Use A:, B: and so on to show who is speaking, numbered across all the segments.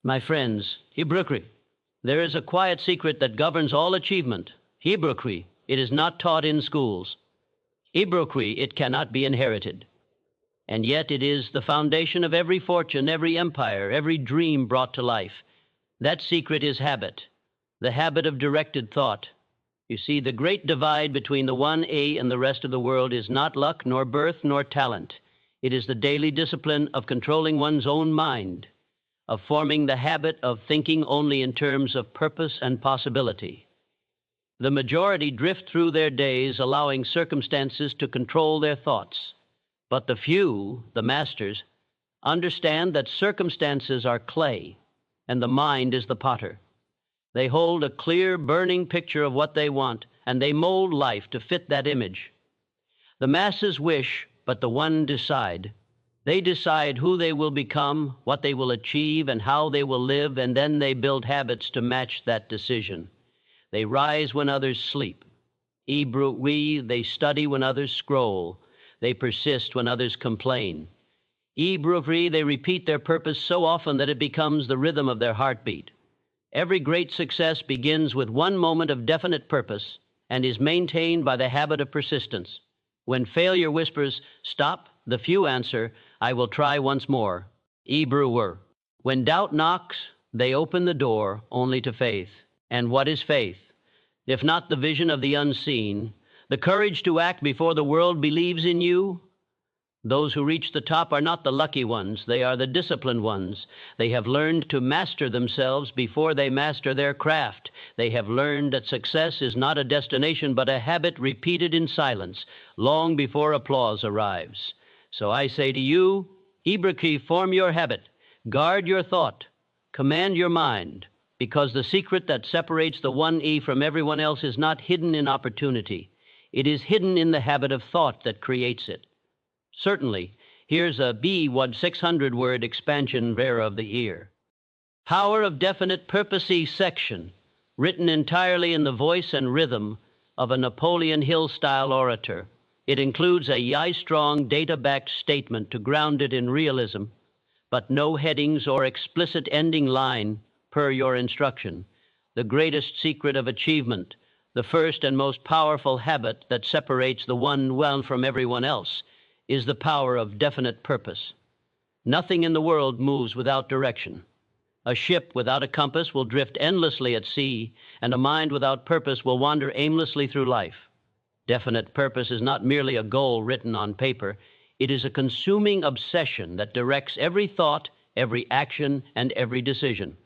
A: My friends, Hibrukri. There is a quiet secret that governs all achievement. Hibrukri. It is not taught in schools. Hibrukri. It cannot be inherited. And yet it is the foundation of every fortune, every empire, every dream brought to life. That secret is habit, the habit of directed thought. You see, the great divide between the 1A and the rest of the world is not luck, nor birth, nor talent. It is the daily discipline of controlling one's own mind, of forming the habit of thinking only in terms of purpose and possibility. The majority drift through their days, allowing circumstances to control their thoughts. But the few, the masters, understand that circumstances are clay, and the mind is the potter. They hold a clear, burning picture of what they want, and they mold life to fit that image. The masses wish, but the one decide. They decide who they will become, what they will achieve, and how they will live, and then they build habits to match that decision. They rise when others sleep. They study when others scroll. They persist when others complain. They repeat their purpose so often that it becomes the rhythm of their heartbeat. Every great success begins with one moment of definite purpose and is maintained by the habit of persistence. When failure whispers, "Stop," the few answer, "I will try once more." When doubt knocks, they open the door only to faith. And what is faith? If not the vision of the unseen, the courage to act before the world believes in you? Those who reach the top are not the lucky ones, they are the disciplined ones. They have learned to master themselves before they master their craft. They have learned that success is not a destination but a habit repeated in silence, long before applause arrives. So I say to you, Hibrukri, form your habit, guard your thought, command your mind, because the secret that separates the 1E from everyone else is not hidden in opportunity. It is hidden in the habit of thought that creates it. Certainly, here's a B1 600-word expansion vera of the ear. Power of definite purposey section, written entirely in the voice and rhythm of a Napoleon Hill-style orator. It includes a yai-strong, data-backed statement to ground it in realism, but no headings or explicit ending line per your instruction. The greatest secret of achievement, the first and most powerful habit that separates the one from everyone else, is the power of definite purpose. Nothing in the world moves without direction. A ship without a compass will drift endlessly at sea, and a mind without purpose will wander aimlessly through life. Definite purpose is not merely a goal written on paper. It is a consuming obsession that directs every thought, every action, and every decision.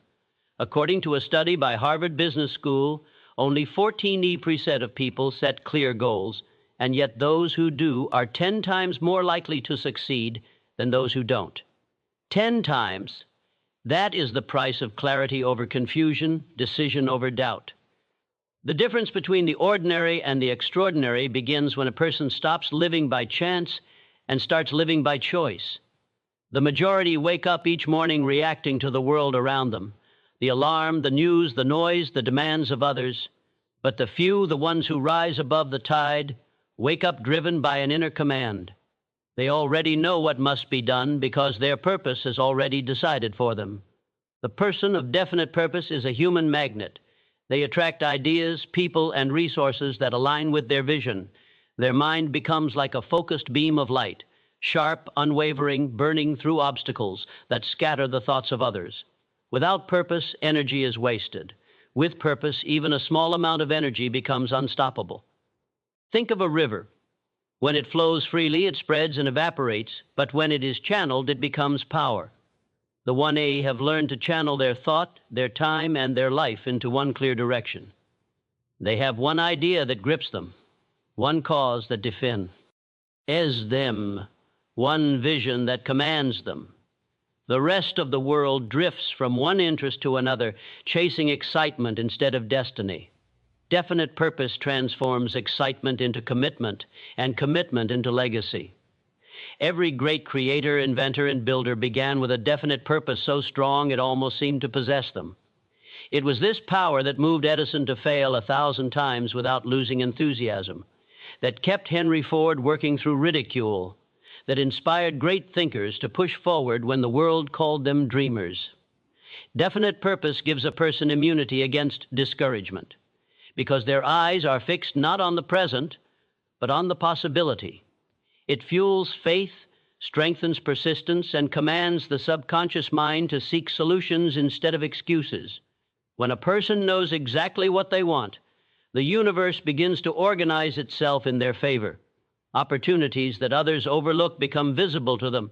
A: According to a study by Harvard Business School, only 14% of people set clear goals, and yet those who do are 10 times more likely to succeed than those who don't. 10 times. That is the price of clarity over confusion, decision over doubt. The difference between the ordinary and the extraordinary begins when a person stops living by chance and starts living by choice. The majority wake up each morning reacting to the world around them, the alarm, the news, the noise, the demands of others. But the few, the ones who rise above the tide, wake up driven by an inner command. They already know what must be done because their purpose is already decided for them. The person of definite purpose is a human magnet. They attract ideas, people, and resources that align with their vision. Their mind becomes like a focused beam of light, sharp, unwavering, burning through obstacles that scatter the thoughts of others. Without purpose, energy is wasted. With purpose, even a small amount of energy becomes unstoppable. Think of a river. When it flows freely, it spreads and evaporates, but when it is channeled, it becomes power. The 1A have learned to channel their thought, their time, and their life into one clear direction. They have one idea that grips them, one cause that defends them, one vision that commands them. The rest of the world drifts from one interest to another, chasing excitement instead of destiny. Definite purpose transforms excitement into commitment, and commitment into legacy. Every great creator, inventor, and builder began with a definite purpose so strong it almost seemed to possess them. It was this power that moved Edison to fail 1,000 times without losing enthusiasm, that kept Henry Ford working through ridicule, that inspired great thinkers to push forward when the world called them dreamers. Definite purpose gives a person immunity against discouragement because their eyes are fixed not on the present, but on the possibility. It fuels faith, strengthens persistence, and commands the subconscious mind to seek solutions instead of excuses. When a person knows exactly what they want, the universe begins to organize itself in their favor. Opportunities that others overlook become visible to them,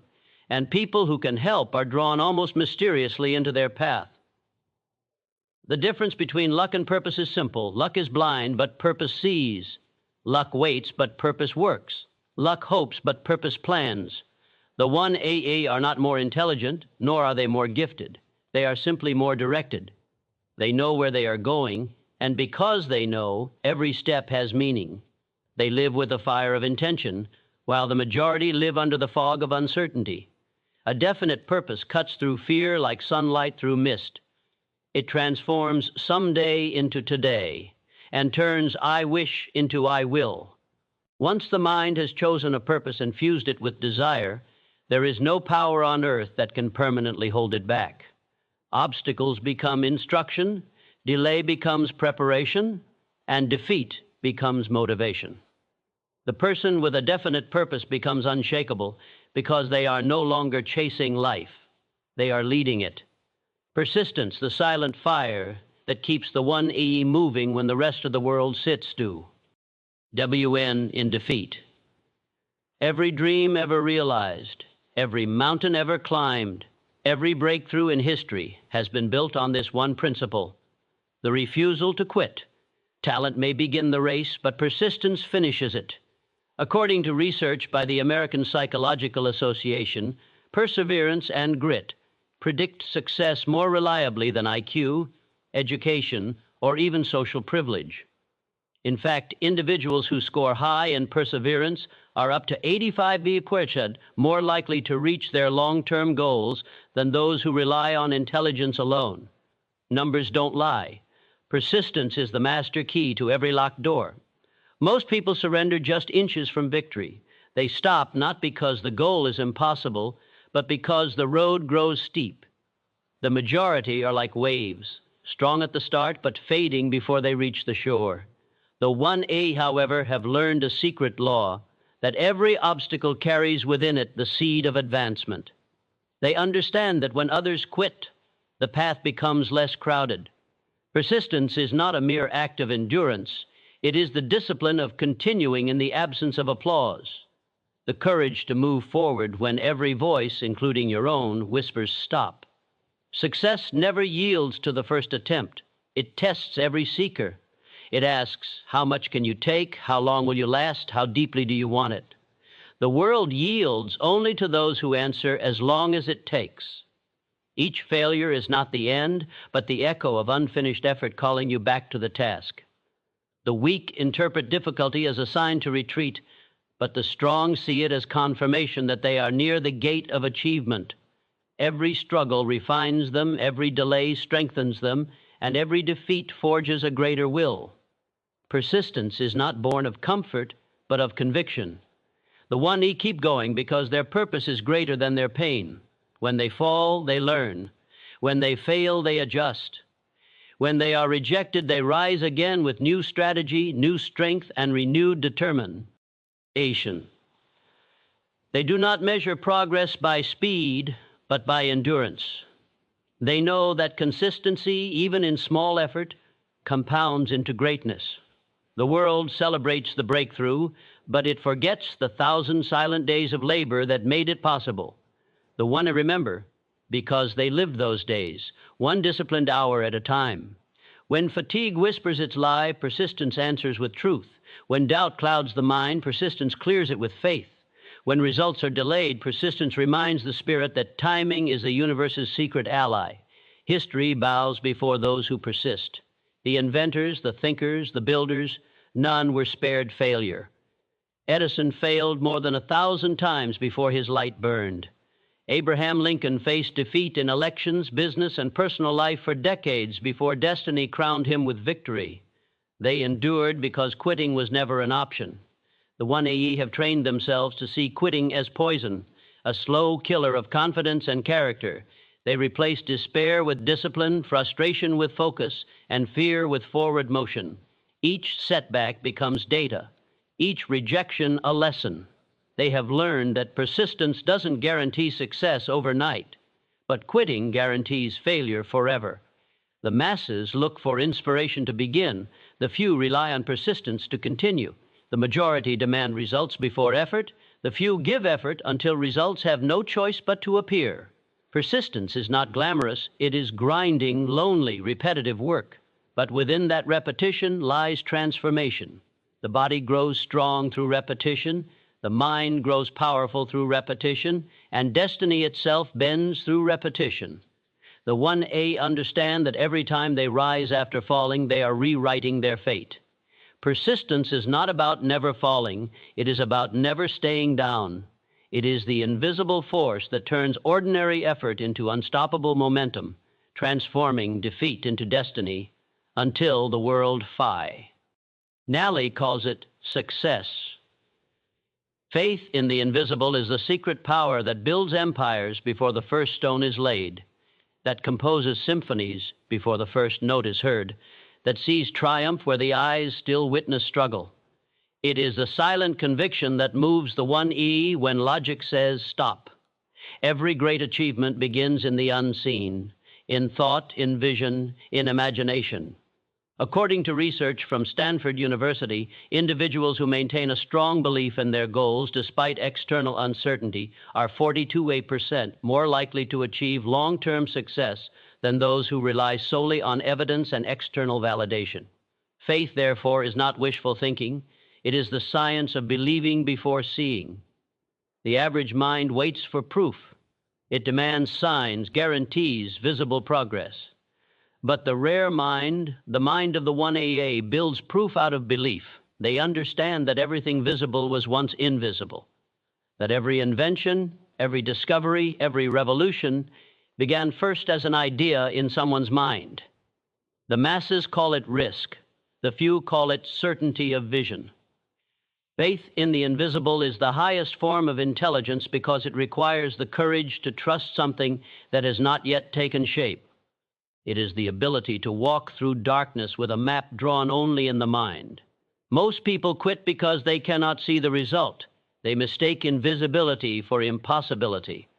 A: and people who can help are drawn almost mysteriously into their path. The difference between luck and purpose is simple. Luck is blind, but purpose sees. Luck waits, but purpose works. Luck hopes, but purpose plans. The 1AA are not more intelligent, nor are they more gifted. They are simply more directed. They know where they are going, and because they know, every step has meaning. They live with the fire of intention, while the majority live under the fog of uncertainty. A definite purpose cuts through fear like sunlight through mist. It transforms someday into today and turns I wish into I will. Once the mind has chosen a purpose and fused it with desire, there is no power on earth that can permanently hold it back. Obstacles become instruction, delay becomes preparation, and defeat becomes motivation. The person with a definite purpose becomes unshakable because they are no longer chasing life. They are leading it. Persistence, the silent fire that keeps the 1E moving when the rest of the world sits do. WN in defeat. Every dream ever realized, every mountain ever climbed, every breakthrough in history has been built on this one principle: the refusal to quit. Talent may begin the race, but persistence finishes it. According to research by the American Psychological Association, perseverance and grit predict success more reliably than IQ, education, or even social privilege. In fact, individuals who score high in perseverance are up to 85% more likely to reach their long-term goals than those who rely on intelligence alone. Numbers don't lie. Persistence is the master key to every locked door. Most people surrender just inches from victory. They stop not because the goal is impossible, but because the road grows steep. The majority are like waves, strong at the start, but fading before they reach the shore. The 1A, however, have learned a secret law, that every obstacle carries within it the seed of advancement. They understand that when others quit, the path becomes less crowded. Persistence is not a mere act of endurance. It is the discipline of continuing in the absence of applause, the courage to move forward when every voice, including your own, whispers stop. Success never yields to the first attempt. It tests every seeker. It asks, how much can you take? How long will you last? How deeply do you want it? The world yields only to those who answer, as long as it takes. Each failure is not the end, but the echo of unfinished effort calling you back to the task. The weak interpret difficulty as a sign to retreat, but the strong see it as confirmation that they are near the gate of achievement. Every struggle refines them, every delay strengthens them, and every defeat forges a greater will. Persistence is not born of comfort, but of conviction. The 1E keep going because their purpose is greater than their pain. When they fall, they learn. When they fail, they adjust. When they are rejected, they rise again with new strategy, new strength, and renewed determination. They do not measure progress by speed, but by endurance. They know that consistency, even in small effort, compounds into greatness. The world celebrates the breakthrough, but it forgets the 1,000 silent days of labor that made it possible. The one to remember, because they lived those days, one disciplined hour at a time. When fatigue whispers its lie, persistence answers with truth. When doubt clouds the mind, persistence clears it with faith. When results are delayed, persistence reminds the spirit that timing is the universe's secret ally. History bows before those who persist. The inventors, the thinkers, the builders, none were spared failure. Edison failed more than 1,000 times before his light burned. Abraham Lincoln faced defeat in elections, business, and personal life for decades before destiny crowned him with victory. They endured because quitting was never an option. The 1AE have trained themselves to see quitting as poison, a slow killer of confidence and character. They replace despair with discipline, frustration with focus, and fear with forward motion. Each setback becomes data, each rejection a lesson. They have learned that persistence doesn't guarantee success overnight, but quitting guarantees failure forever. The masses look for inspiration to begin. The few rely on persistence to continue. The majority demand results before effort. The few give effort until results have no choice but to appear. Persistence is not glamorous. It is grinding, lonely, repetitive work. But within that repetition lies transformation. The body grows strong through repetition. The mind grows powerful through repetition. And destiny itself bends through repetition. The 1A understand that every time they rise after falling, they are rewriting their fate. Persistence is not about never falling. It is about never staying down. It is the invisible force that turns ordinary effort into unstoppable momentum, transforming defeat into destiny until the world phi. Nally calls it success. Faith in the invisible is the secret power that builds empires before the first stone is laid, that composes symphonies before the first note is heard, that sees triumph where the eyes still witness struggle. It is the silent conviction that moves the 1E when logic says stop. Every great achievement begins in the unseen, in thought, in vision, in imagination. According to research from Stanford University, individuals who maintain a strong belief in their goals despite external uncertainty are 42% more likely to achieve long-term success than those who rely solely on evidence and external validation. Faith, therefore, is not wishful thinking. It is the science of believing before seeing. The average mind waits for proof. It demands signs, guarantees visible progress. But the rare mind, the mind of the 1AA, builds proof out of belief. They understand that everything visible was once invisible, that every invention, every discovery, every revolution began first as an idea in someone's mind. The masses call it risk. The few call it certainty of vision. Faith in the invisible is the highest form of intelligence because it requires the courage to trust something that has not yet taken shape. It is the ability to walk through darkness with a map drawn only in the mind. Most people quit because they cannot see the result. They mistake invisibility for impossibility.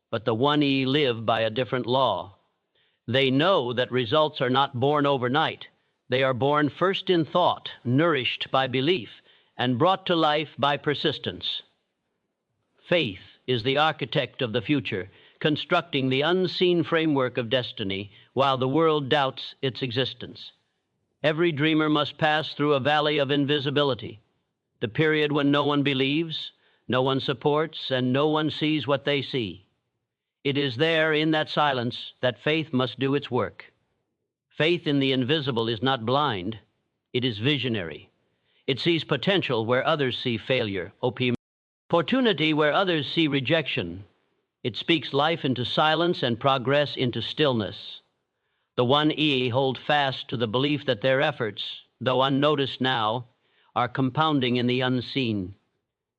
A: But the 1E live by a different law. They know that results are not born overnight. They are born first in thought, nourished by belief, and brought to life by persistence. Faith is the architect of the future, constructing the unseen framework of destiny while the world doubts its existence. Every dreamer must pass through a valley of invisibility, the period when no one believes, no one supports, and no one sees what they see. It is there, in that silence, that faith must do its work. Faith in the invisible is not blind, it is visionary. It sees potential where others see failure, opportunity where others see rejection. It speaks life into silence and progress into stillness. The 1E hold fast to the belief that their efforts, though unnoticed now, are compounding in the unseen.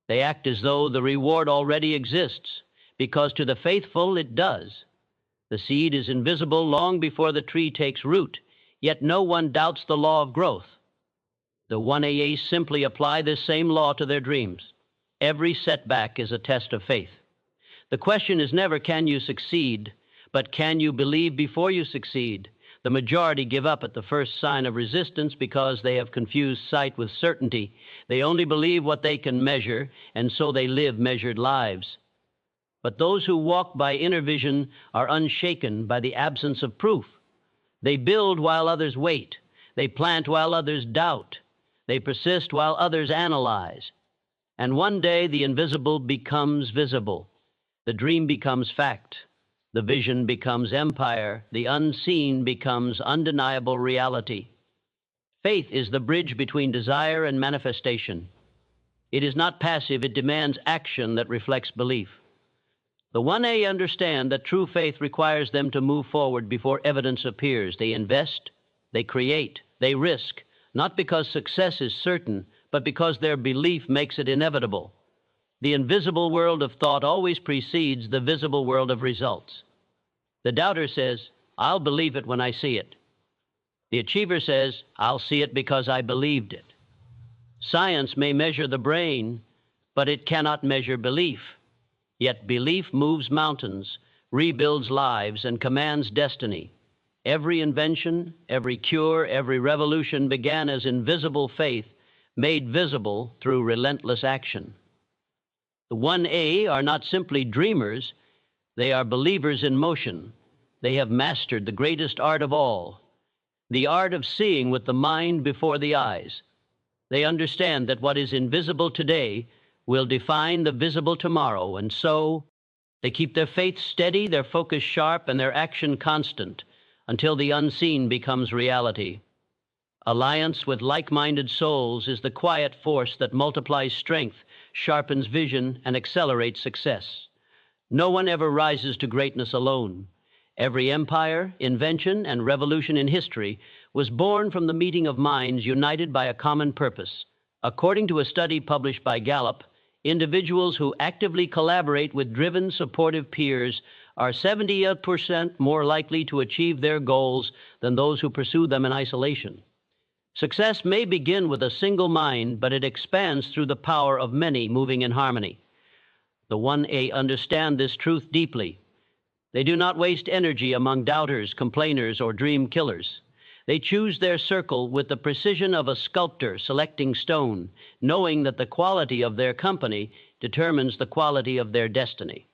A: They act as though the reward already exists, because to the faithful it does. The seed is invisible long before the tree takes root, yet no one doubts the law of growth. The 1AA simply apply this same law to their dreams. Every setback is a test of faith. The question is never, can you succeed, but can you believe before you succeed? The majority give up at the first sign of resistance because they have confused sight with certainty. They only believe what they can measure, and so they live measured lives. But those who walk by inner vision are unshaken by the absence of proof. They build while others wait. They plant while others doubt. They persist while others analyze. And one day the invisible becomes visible. The dream becomes fact. The vision becomes empire. The unseen becomes undeniable reality. Faith is the bridge between desire and manifestation. It is not passive. It demands action that reflects belief. The 1A understand that true faith requires them to move forward before evidence appears. They invest, they create, they risk, not because success is certain, but because their belief makes it inevitable. The invisible world of thought always precedes the visible world of results. The doubter says, "I'll believe it when I see it." The achiever says, "I'll see it because I believed it." Science may measure the brain, but it cannot measure belief. Yet belief moves mountains, rebuilds lives, and commands destiny. Every invention, every cure, every revolution began as invisible faith, made visible through relentless action. The 1A are not simply dreamers, they are believers in motion. They have mastered the greatest art of all, the art of seeing with the mind before the eyes. They understand that what is invisible today will define the visible tomorrow, and so they keep their faith steady, their focus sharp, and their action constant until the unseen becomes reality. Alliance with like-minded souls is the quiet force that multiplies strength, sharpens vision, and accelerates success. No one ever rises to greatness alone. Every empire, invention, and revolution in history was born from the meeting of minds united by a common purpose. According to a study published by Gallup, individuals who actively collaborate with driven, supportive peers are 78% more likely to achieve their goals than those who pursue them in isolation. Success may begin with a single mind, but it expands through the power of many moving in harmony. The 1A understand this truth deeply. They do not waste energy among doubters, complainers, or dream killers. They choose their circle with the precision of a sculptor selecting stone, knowing that the quality of their company determines the quality of their destiny.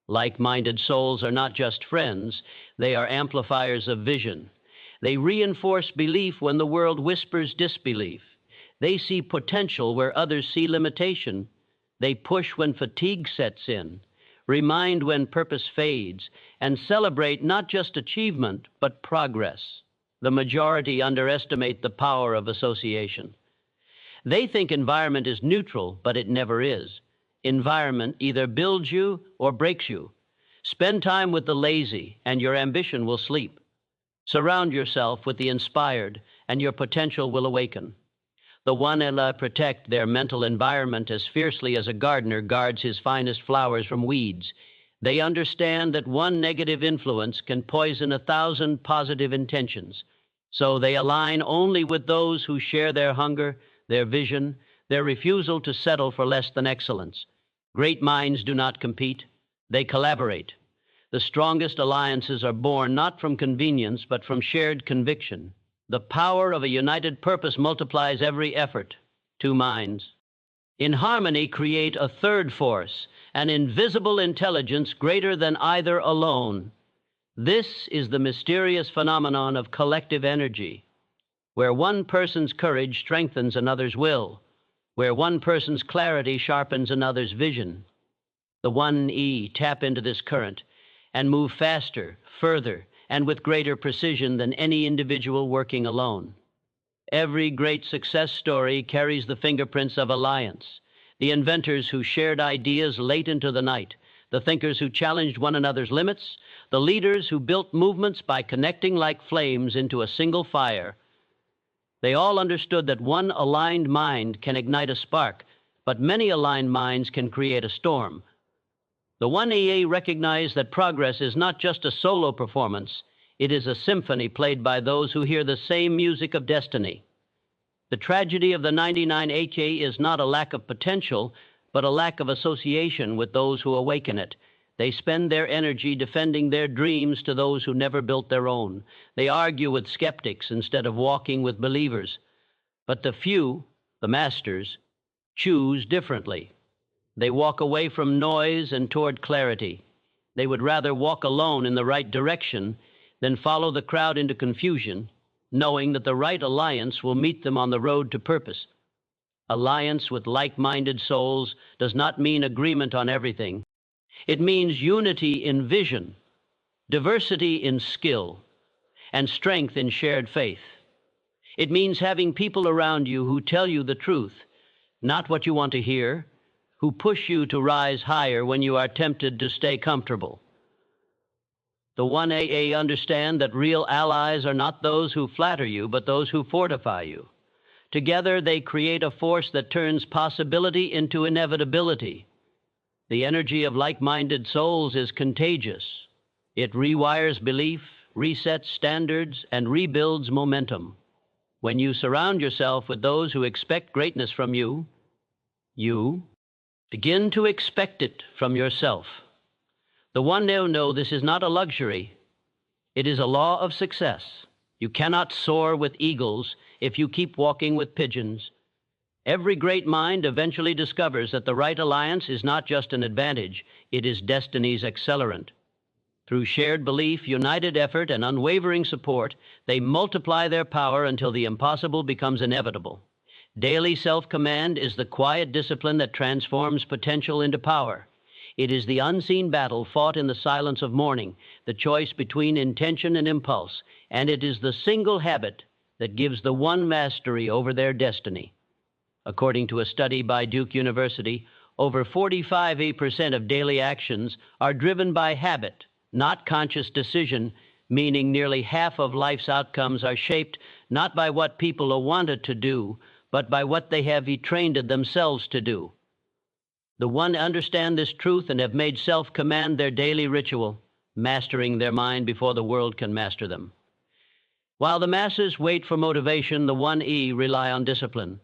A: Like-minded souls are not just friends, they are amplifiers of vision. They reinforce belief when the world whispers disbelief. They see potential where others see limitation. They push when fatigue sets in, remind when purpose fades, and celebrate not just achievement, but progress. The majority underestimate the power of association. They think environment is neutral, but it never is. Environment either builds you or breaks you. Spend time with the lazy, and your ambition will sleep. Surround yourself with the inspired, and your potential will awaken. The 1A protect their mental environment as fiercely as a gardener guards his finest flowers from weeds. They understand that one negative influence can poison 1,000 positive intentions. So they align only with those who share their hunger, their vision, their refusal to settle for less than excellence. Great minds do not compete, they collaborate. The strongest alliances are born not from convenience, but from shared conviction. The power of a united purpose multiplies every effort. 2 minds. In harmony, create a third force, an invisible intelligence greater than either alone. This is the mysterious phenomenon of collective energy, where one person's courage strengthens another's will, where one person's clarity sharpens another's vision. The 1E tap into this current and move faster, further, and with greater precision than any individual working alone. Every great success story carries the fingerprints of alliance. The inventors who shared ideas late into the night, the thinkers who challenged one another's limits, the leaders who built movements by connecting like flames into a single fire. They all understood that one aligned mind can ignite a spark, but many aligned minds can create a storm. The 1AA recognized that progress is not just a solo performance, it is a symphony played by those who hear the same music of destiny. The tragedy of the 99HA is not a lack of potential, but a lack of association with those who awaken it. They spend their energy defending their dreams to those who never built their own. They argue with skeptics instead of walking with believers. But the few, the masters, choose differently. They walk away from noise and toward clarity. They would rather walk alone in the right direction than follow the crowd into confusion, knowing that the right alliance will meet them on the road to purpose. Alliance with like-minded souls does not mean agreement on everything. It means unity in vision, diversity in skill, and strength in shared faith. It means having people around you who tell you the truth, not what you want to hear, who push you to rise higher when you are tempted to stay comfortable. The 1AA understand that real allies are not those who flatter you, but those who fortify you. Together, they create a force that turns possibility into inevitability. The energy of like-minded souls is contagious. It rewires belief, resets standards, and rebuilds momentum. When you surround yourself with those who expect greatness from you, you begin to expect it from yourself. The one who knows this is not a luxury. It is a law of success. You cannot soar with eagles if you keep walking with pigeons. Every great mind eventually discovers that the right alliance is not just an advantage, it is destiny's accelerant. Through shared belief, united effort, and unwavering support, they multiply their power until the impossible becomes inevitable. Daily self-command is the quiet discipline that transforms potential into power. It is the unseen battle fought in the silence of morning, the choice between intention and impulse, and it is the single habit that gives the one mastery over their destiny. According to a study by Duke University, over 45% of daily actions are driven by habit, not conscious decision, meaning nearly half of life's outcomes are shaped not by what people wanted to do, but by what they have trained themselves to do. The one understand this truth and have made self-command their daily ritual, mastering their mind before the world can master them. While the masses wait for motivation, the 1E rely on discipline.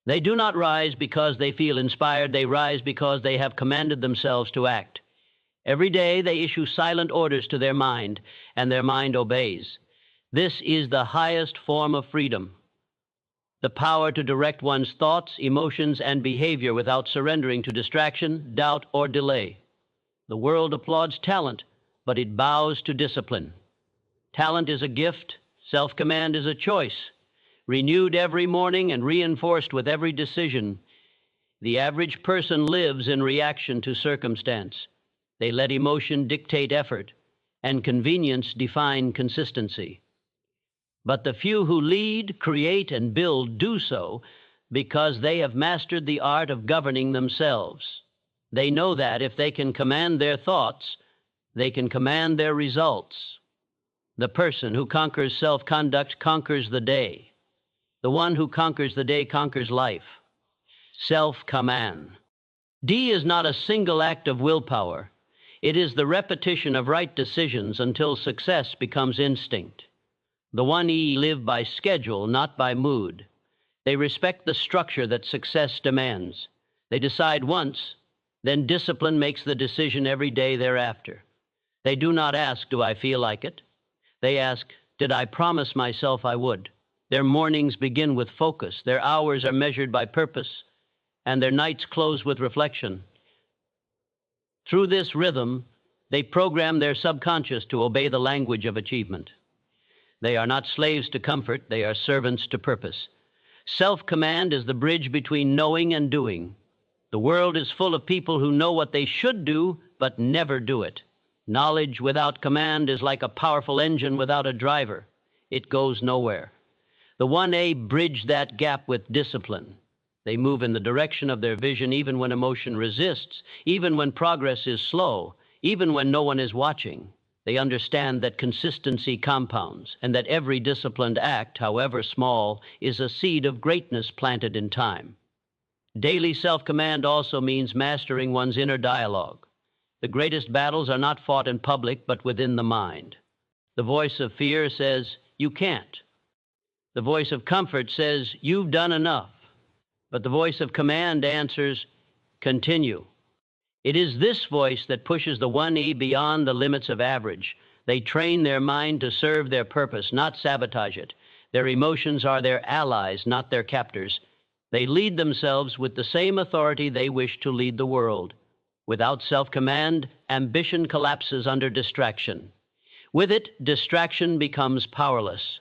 A: They do not rise because they feel inspired, they rise because they have commanded themselves to act. Every day they issue silent orders to their mind, and their mind obeys. This is the highest form of freedom. The power to direct one's thoughts, emotions, and behavior without surrendering to distraction, doubt, or delay. The world applauds talent, but it bows to discipline. Talent is a gift, self-command is a choice, renewed every morning and reinforced with every decision. The average person lives in reaction to circumstance. They let emotion dictate effort, and convenience define consistency. But the few who lead, create, and build do so because they have mastered the art of governing themselves. They know that if they can command their thoughts, they can command their results. The person who conquers self-conduct conquers the day. The one who conquers the day conquers life. Self-command. D is not a single act of willpower. It is the repetition of right decisions until success becomes instinct. The 1E live by schedule, not by mood. They respect the structure that success demands. They decide once, then discipline makes the decision every day thereafter. They do not ask, do I feel like it? They ask, did I promise myself I would? Their mornings begin with focus, their hours are measured by purpose, and their nights close with reflection. Through this rhythm, they program their subconscious to obey the language of achievement. They are not slaves to comfort, they are servants to purpose. Self-command is the bridge between knowing and doing. The world is full of people who know what they should do, but never do it. Knowledge without command is like a powerful engine without a driver. It goes nowhere. The 1A bridge that gap with discipline. They move in the direction of their vision even when emotion resists, even when progress is slow, even when no one is watching. They understand that consistency compounds and that every disciplined act, however small, is a seed of greatness planted in time. Daily self-command also means mastering one's inner dialogue. The greatest battles are not fought in public, but within the mind. The voice of fear says, you can't. The voice of comfort says, you've done enough. But the voice of command answers, continue. It is this voice that pushes the 1E beyond the limits of average. They train their mind to serve their purpose, not sabotage it. Their emotions are their allies, not their captors. They lead themselves with the same authority they wish to lead the world. Without self-command, ambition collapses under distraction. With it, distraction becomes powerless.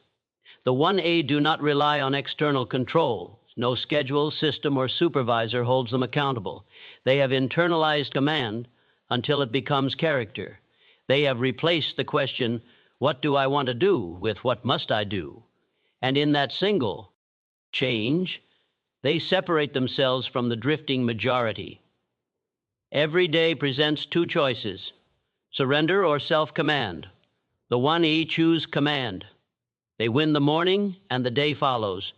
A: The 1A do not rely on external control. No schedule, system, or supervisor holds them accountable. They have internalized command until it becomes character. They have replaced the question, what do I want to do, with what must I do? And in that single change, they separate themselves from the drifting majority. Every day presents two choices, surrender or self-command. The 1E choose command. They win the morning and the day follows.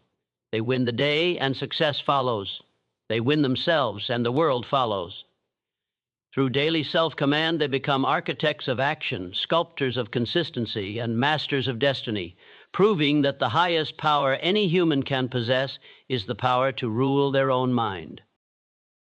A: They win the day and success follows. They win themselves and the world follows. Through daily self-command, they become architects of action, sculptors of consistency, and masters of destiny, proving that the highest power any human can possess is the power to rule their own mind.